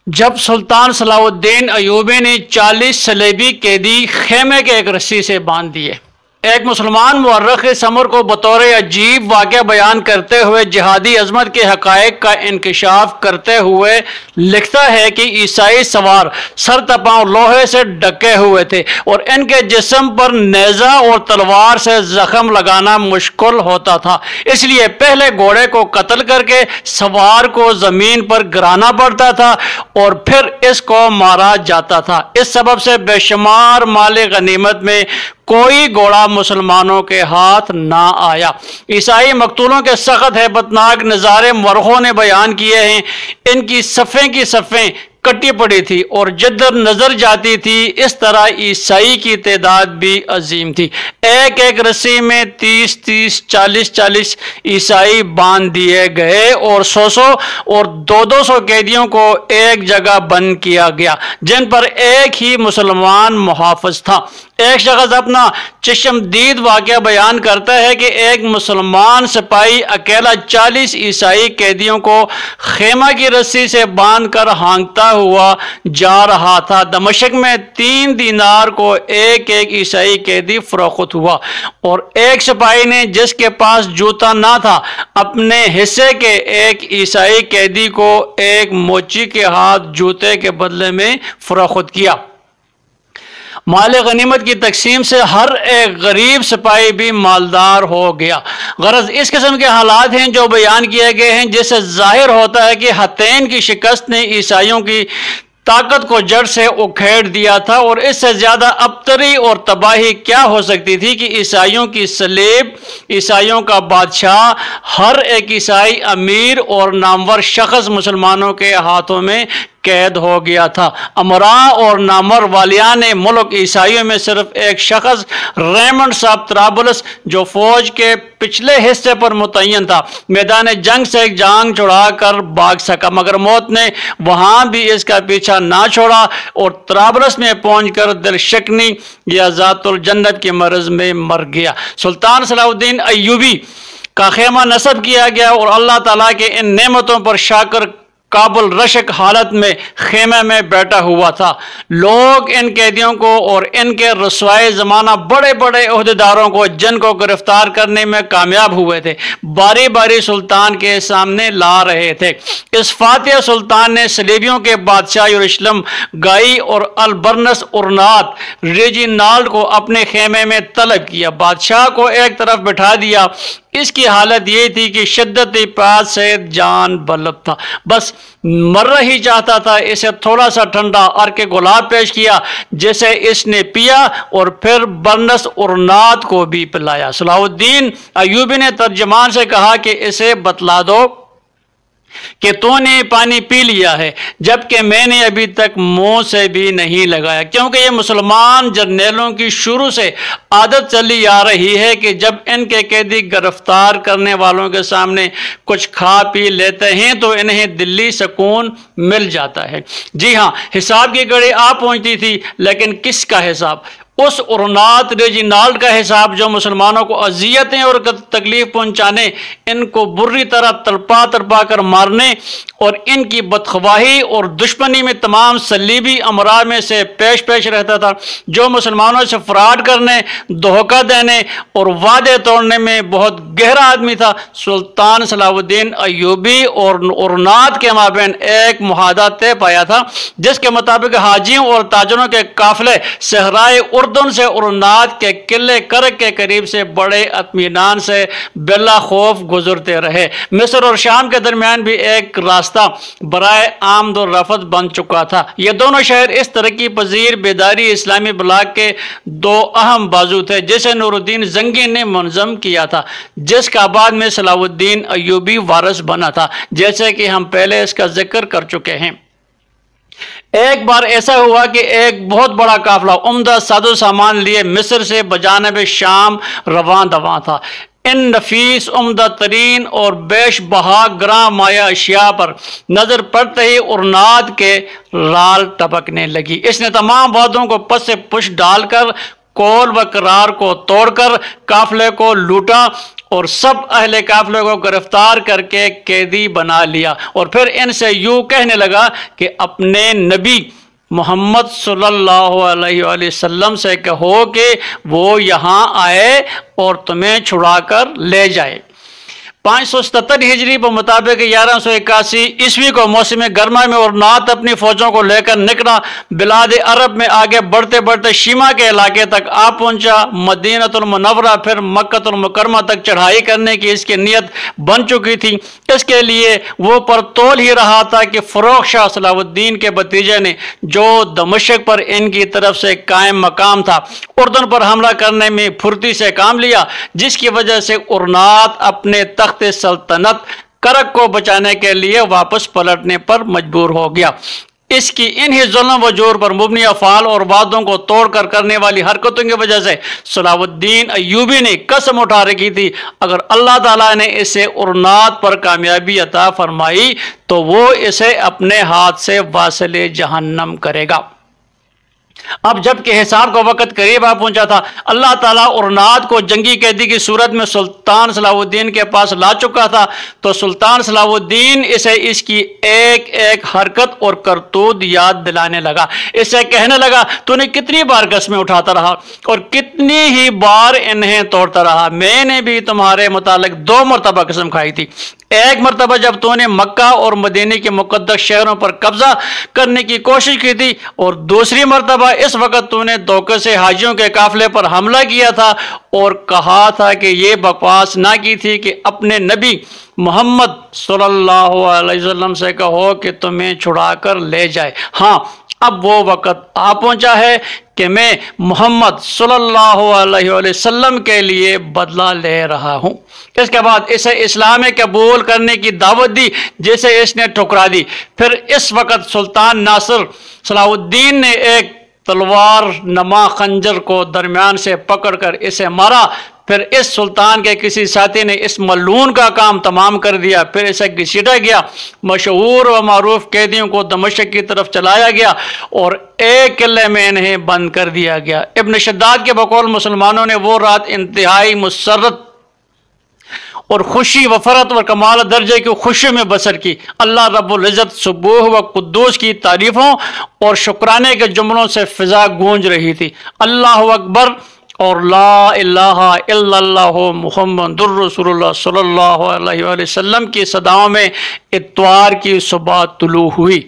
जब सुल्तान सलाहुद्दीन अयूबी ने 40 सलेबी कैदी खेमे के एक रस्सी से बांध दिए। एक मुसलमान मुअर्रिख इस अमर को बतौर अजीब वाक़या बयान करते हुए जिहादी अजमत के हक़ाइक़ का इंकशाफ करते हुए लिखता है कि ईसाई सवार सर तपांव लोहे से ढके हुए थे और इनके जिस्म पर नेज़ा और तलवार से जख्म लगाना मुश्किल होता था, इसलिए पहले घोड़े को कत्ल करके सवार को ज़मीन पर गिराना पड़ता था और फिर इसको मारा जाता था। इस सबब से बेशुमार माल गनीमत में कोई घोड़ा मुसलमानों के हाथ ना आया। ईसाई मकतूलों के सख्त हैबतनाक नज़ारे मुअर्रिखों ने बयान किए हैं। इनकी सफ़ें की सफ़ें कटी पड़ी थी और जिधर नजर जाती थी इस तरह ईसाई की तादाद भी अजीम थी। एक एक रस्सी में 30-30, 40-40 ईसाई बांध दिए गए और 100 और 200 कैदियों को एक जगह बंद किया गया, जिन पर एक ही मुसलमान मुहाफ़िज था। एक शख्स अपना चश्मदीद वाक़या बयान करता है कि एक मुसलमान सिपाही अकेला 40 ईसाई कैदियों को खेमा की रस्सी से बांध कर हाँकता हुआ जा रहा था। दमिश्क में 3 दीनार को एक एक ईसाई कैदी फरोख्त हुआ और एक सिपाही ने, जिसके पास जूता ना था, अपने हिस्से के एक ईसाई कैदी को एक मोची के हाथ जूते के बदले में फरोख्त किया। माल गनीमत की तकसीम से हर एक गरीब सिपाही भी मालदार हो गया। गरज इस किस्म के हालात हैं जो बयान किए गए हैं, जिससे जाहिर होता है कि हतैन की शिकस्त ने ईसाइयों की ताकत को जड़ से उखेड़ दिया था और इससे ज़्यादा अबतरी और तबाही क्या हो सकती थी कि ईसाइयों की सलेब, ईसाइयों का बादशाह, हर एक ईसाई अमीर और नामवर शख्स मुसलमानों के हाथों में कैद हो गया था। अमरा और नामर वालिया ने मुल्क ईसाइयों में सिर्फ एक शख्स रेमंड साहब त्राबलस, जो फौज के पिछले हिस्से पर मुतय्यन था, मैदान जंग से एक जांग छुड़ा कर भाग सका, मगर मौत ने वहां भी इसका पीछा ना छोड़ा और त्राबलस में पहुंचकर दिलशकनी या ज़ातुल जन्नत के मर्ज में मर गया। सुल्तान सलाहुद्दीन अयूबी का खेमा नस्ब किया गया और अल्लाह ताला के इन नेमतों पर शाकर काबुल रशक हालत में खेमे में बैठा हुआ था। लोग इन कैदियों को और इनके रसवाए ज़माना बड़े बड़े ओहदेदारों को, जिनको गिरफ्तार करने में कामयाब हुए थे, बारी बारी सुल्तान के सामने ला रहे थे। इस फातिह सुल्तान ने सलीबियों के बादशाह यरूशलेम गाई और अलबरनस उरनात रेजिनाल्ड को अपने खेमे में तलब किया। बादशाह को एक तरफ बिठा दिया। इसकी हालत ये थी कि शिद्दत प्यास से जान बलब था, बस मर ही चाहता था। इसे थोड़ा सा ठंडा अर्के गुलाब पेश किया, जिसे इसने पिया और फिर बरनस उरनात को भी पिलाया। सलाहुद्दीन अयूबी ने तर्जमान से कहा कि इसे बतला दो कि तूने पानी पी लिया है, जबकि मैंने अभी तक मुंह से भी नहीं लगाया, क्योंकि ये मुसलमान जर्नेलों की शुरू से आदत चली आ रही है कि जब इनके कैदी गिरफ्तार करने वालों के सामने कुछ खा पी लेते हैं तो इन्हें दिल्ली सुकून मिल जाता है। जी हाँ, हिसाब की घड़ी आ पहुंचती थी, लेकिन किसका हिसाब? उस उरनात रेजिनाल्ड का हिसाब, जो मुसलमानों को अजियतें और तकलीफ पहुंचाने, इनको बुरी तरह तड़पा तड़पा कर मारने और इनकी बदख्वाही और दुश्मनी में तमाम सलीबी अमरा में से पेश पेश रहता था, जो मुसलमानों से फ्रॉड करने, धोखा देने और वादे तोड़ने में बहुत गहरा आदमी था। सुल्तान सलाहुद्दीन अयूबी और उरनात के माबैन एक मुहादा तय पाया था, जिसके मुताबिक हाजियों और ताजरों के काफिले सहराए उर्दन से उरनात के किले करक के करीब से बड़े इत्मीनान से बिला खौफ गुजरते रहे। मिस्र और शाम के दरमियान भी एक रास्ता बराए आमद और रफत बन चुका था। ये दोनों शहर इस तरक्की पजीर बेदारी इस्लामी ब्लाक के दो अहम बाजू थे, जिसे नूरुद्दीन जंगी ने मुनज़्ज़म किया था, जिसका बाद में सलाहुद्दीन अयूबी वारिस बना था, जैसे कि हम पहले इसका जिक्र कर चुके हैं। एक बार ऐसा हुआ कि एक बहुत बड़ा काफिला उम्दा सादो सामान लिए मिस्र से बजानब शाम रवां दवां था। इन नफीस, उम्दा तरीन और बेश बहा ग्रां माया अशिया पर नजर पड़ते ही उरनात के लाल टपकने लगी। इसने तमाम वादों को पस से पुश डालकर कौल व करार को तोड़कर काफले को लूटा और सब अहले काफले को गिरफ्तार करके कैदी बना लिया। और फिर इनसे यूं कहने लगा कि अपने नबी मोहम्मद सल्लल्लाहु अलैहि वसल्लम से कहो कि वो यहाँ आए और तुम्हें छुड़ा कर ले जाए। 577 हिजरी के मुताबिक 1181 ईस्वी को मौसम गर्मा में और नात अपनी फौजों को लेकर निकला। बिलाद अरब में आगे बढ़ते बढ़ते शीमा के इलाके तक आ पहुंचा। मदीनतुल मुनव्वरा फिर मक्कतुल मुकरमा तक चढ़ाई करने की इसकी नीयत बन चुकी थी। इसके लिए वो पर तोल ही रहा था कि फरोख शाह सलाहुद्दीन के भतीजे ने, जो दमिश्क पर इनकी तरफ से कायम मकाम था, उर्दन पर हमला करने में फुर्ती से काम लिया, जिसकी वजह से उरनात अपने तख्त सल्तनत करक को बचाने के लिए वापस पलटने पर मजबूर हो गया। इसकी इन्हीं जुल्म व जोर पर मुबनी अफाल और वादों को तोड़कर करने वाली हरकतों की वजह से सलाहुद्दीन अय्यूबी ने कसम उठा रखी थी, अगर अल्लाह ताला ने इसे उरनात पर कामयाबी अता फरमाई तो वो इसे अपने हाथ से वासिले जहन्नम करेगा। अब जबकि हिसार का वक्त करीब आ पहुंचा था, अल्लाह ताला उरनात को जंगी कैदी की सूरत में सुल्तान सलाहुद्दीन के पास ला चुका था। तो सुल्तान सलाहुद्दीन इसे इसकी एक एक हरकत और करतूत याद दिलाने लगा। इसे कहने लगा, तूने कितनी बार कस्में उठाता रहा और कितनी ही बार इन्हें तोड़ता रहा। मैंने भी तुम्हारे मुतालिक 2 मरतबा कसम खाई थी। एक मरतबा जब तूने मक्का और मदीने के मुकद्दस शहरों पर कब्जा करने की कोशिश की थी, और दूसरी मरतबा इस वक्त तूने धोखे से हाजियों के काफिले पर हमला किया था और कहा था कि ये बकवास ना की थी कि अपने नबी मोहम्मद सल्लल्लाहु अलैहि वसल्लम से कहो कि तुम्हें छुड़ा कर ले जाए। हाँ, अब वो वक्त आ पहुंचा है कि मैं मोहम्मद सल्लल्लाहु अलैहि वसल्लम के लिए बदला ले रहा हूं। इसके बाद इसे इस्लाम कबूल करने की दावत दी, जिसे इसने ठुकरा दी। फिर इस वक्त सुल्तान नासिर सलाहुद्दीन ने एक तलवार नमा खंजर को दरमियान से पकड़कर इसे मारा। फिर इस सुल्तान के किसी साथी ने इस मलून का काम तमाम कर दिया। फिर इसे घसीटा गया। मशहूर व मारूफ कैदियों को दमिश्क की तरफ चलाया गया और एक किले में इन्हें बंद कर दिया गया। इब्न शद्दाद के बकौल मुसलमानों ने वो रात इंतहाई मुसर्रत और खुशी वफरत व कमाल दर्जे की खुशी में बसर की। अल्लाह रब्बुल इज़्ज़त सुबूह व कुद्दूस की तारीफ़ों और शुक्राने के जुमलों से फिजा गूंज रही थी। अल्लाहु अकबर और ला इलाहा इल्लल्लाहु मुहम्मदुर रसूलुल्लाह सल्लल्लाहु अलैहि वसल्लम की सदाओं में इत्वार की सुबह तुलू हुई।